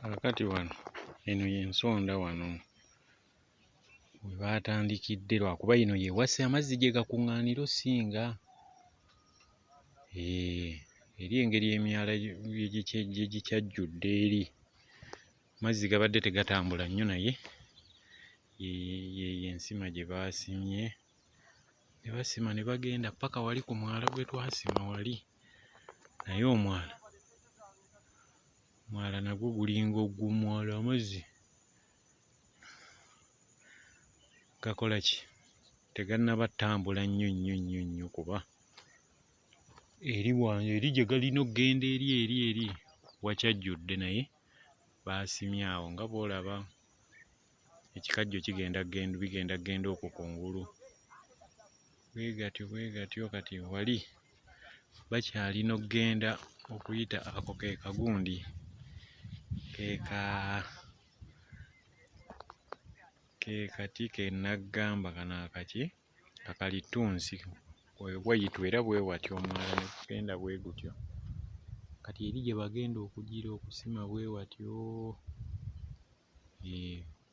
Kaakati wano eno y'ensonda wano we baatandikidde lwakuba eno y'ewassa amazzi gye gakuŋŋaanira ossinga. Eri engeri emyala gye gikyajjudde eri. Amazzi gabadde tegatambula nnyo naye y'ensima gye baasimye. Ne basima ne bagenda ppaka wali ku mwala gwe twasima wali. Naye omwala nagwo gulinga ogummwala amazzi gakola ki? Tegannaba ttambula nnyo kuba eri gye galina okgenda eri wakyajjudde naye baasimye awo nga bw'olaba ekikajjo bigenda ggenda okwo kungulu. Bwe gatyo kati wali bakyalina okgenda okuyita ako ke kagundi ke naggamba kano akaki akalitunsi bwe bwayitwa era bwe watyo omwala ne gugenda bwe gutyo. Kati eri gye bagenda okugira okusima bwe watyo.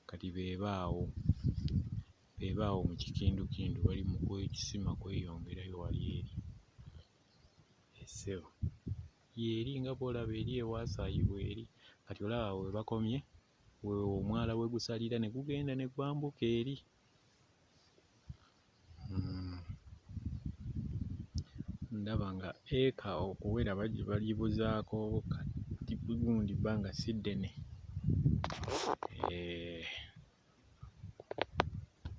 Kati beebaawo mu kikindukindu bali mu kwekisima kweyongerayo wali eri. Ssebo y'eri nga bw'olaba eri ewaasaayirwa eri. Kati olaba we bakomye omwala we gusalira ne gugenda ne gwambuka eri. Ndaba nga eka okuwera balibuzaako gundi bbanga si ddene.